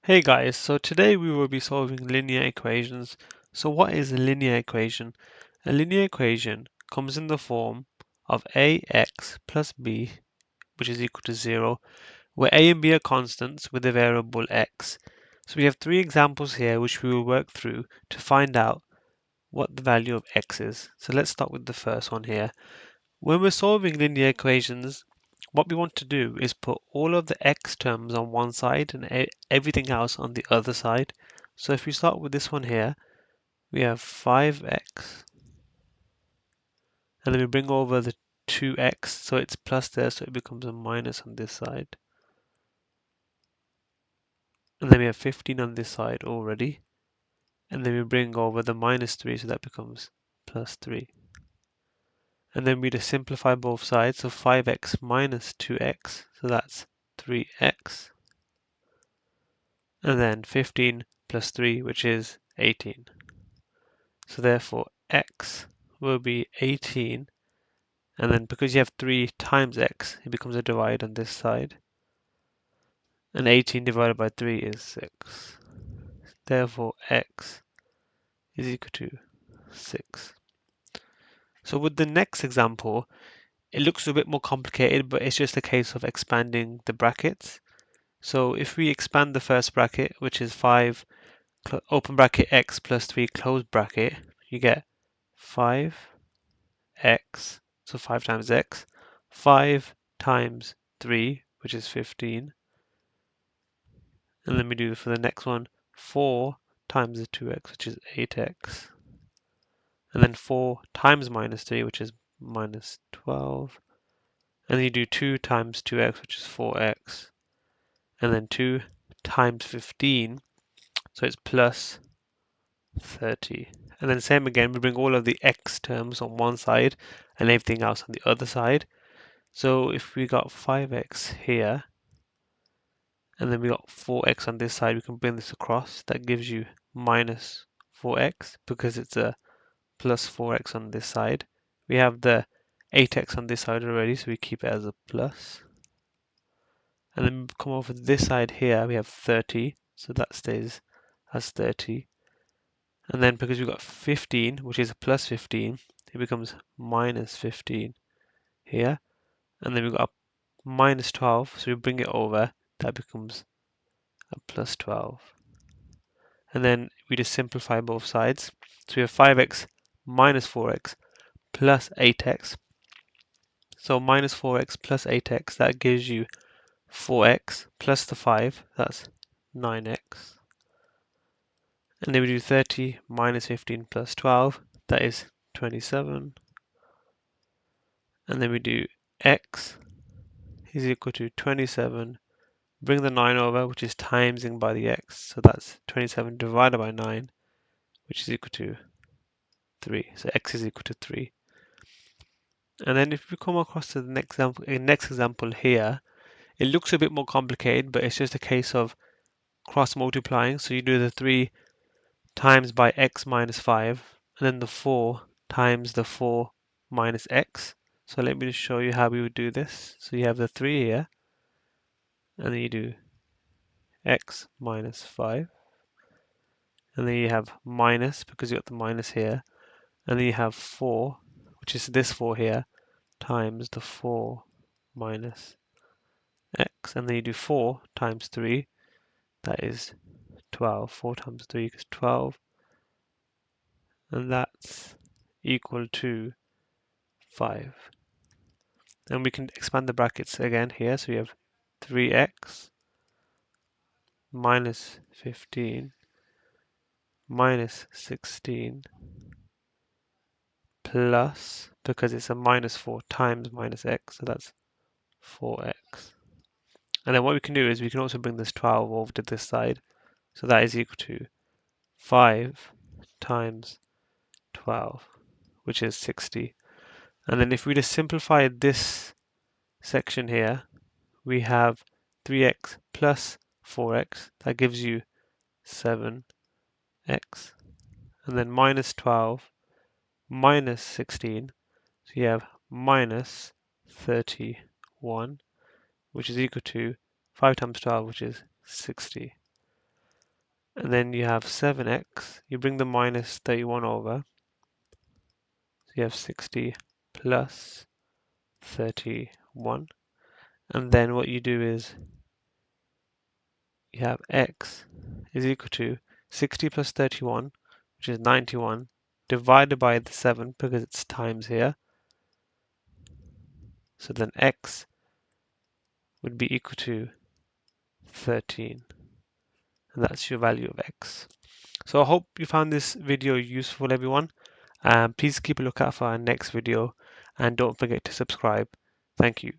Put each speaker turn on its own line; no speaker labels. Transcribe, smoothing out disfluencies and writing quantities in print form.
Hey guys, so today we will be solving linear equations. So what is a linear equation? A linear equation comes in the form of ax plus b, which is equal to 0, where a and b are constants with the variable x. So we have three examples here which we will work through to find out what the value of x is. So let's start with the first one here. When we're solving linear equations, what we want to do is put all of the x terms on one side and everything else on the other side. So if we start with this one here, we have 5x, and then we bring over the 2x, so it's plus there, so it becomes a minus on this side. And then we have 15 on this side already. And then we bring over the minus 3, so that becomes plus 3. And then we just simplify both sides, so 5x minus 2x, so that's 3x. And then 15 plus 3, which is 18. So therefore x will be 18, and then because you have 3 times x, it becomes a divide on this side. And 18 divided by 3 is 6. Therefore x is equal to 6. So with the next example, it looks a bit more complicated, but it's just a case of expanding the brackets. So if we expand the first bracket, which is 5 open bracket x plus 3 close bracket, you get 5x, so 5 times x, 5 times 3, which is 15. And then we do for the next one, 4 times the 2x, which is 8x. And then 4 times minus 3, which is minus 12. And then you do 2 times 2x, which is 4x. And then 2 times 15, so it's plus 30. And then same again, we bring all of the x terms on one side and everything else on the other side. So if we got 5x here, and then we got 4x on this side, we can bring this across. That gives you minus 4x because it's a plus 4x on this side. We have the 8x on this side already, so we keep it as a plus. And then we come over to this side here, we have 30, so that stays as 30. And then because we've got 15, which is a plus 15, it becomes minus 15 here. And then we've got a minus 12, so we bring it over, that becomes a plus 12. And then we just simplify both sides. So we have 5x minus 4x plus 8x. So minus 4x plus 8x, that gives you 4x plus the 5, that's 9x. And then we do 30 minus 15 plus 12, that is 27. And then we do x is equal to 27. Bring the 9 over, which is timesing by the x, so that's 27 divided by 9, which is equal to 3. So x is equal to 3. And then if we come across to the next example here, it looks a bit more complicated, but it's just a case of cross multiplying. So you do the 3 times by x minus 5, and then the 4 times the 4 minus x. So let me just show you how we would do this. So you have the 3 here, and then you do x minus 5. And then you have minus, because you got the minus here. And then you have 4, which is this 4 here, times the 4 minus x. And then you do 4 times 3, that is 12. 4 times 3 is 12. And that's equal to 5. And we can expand the brackets again here. So we have 3x minus 15 minus 16 plus, because it's a minus 4 times minus x, so that's 4x. And then what we can do is we can also bring this 12 over to this side. So that is equal to 5 times 12, which is 60. And then if we just simplify this section here, we have 3x plus 4x, that gives you 7x. And then minus 12 minus 16, so you have minus 31, which is equal to 5 times 12, which is 60. and then you have 7x, you bring the minus 31 over, so you have 60 plus 31, and then what you do is you have x is equal to 60 plus 31, which is 91, divided by the 7 because it's times here. So then x would be equal to 13, and that's your value of x. So I hope you found this video useful, everyone. Please keep a lookout for our next video, and don't forget to subscribe. Thank you.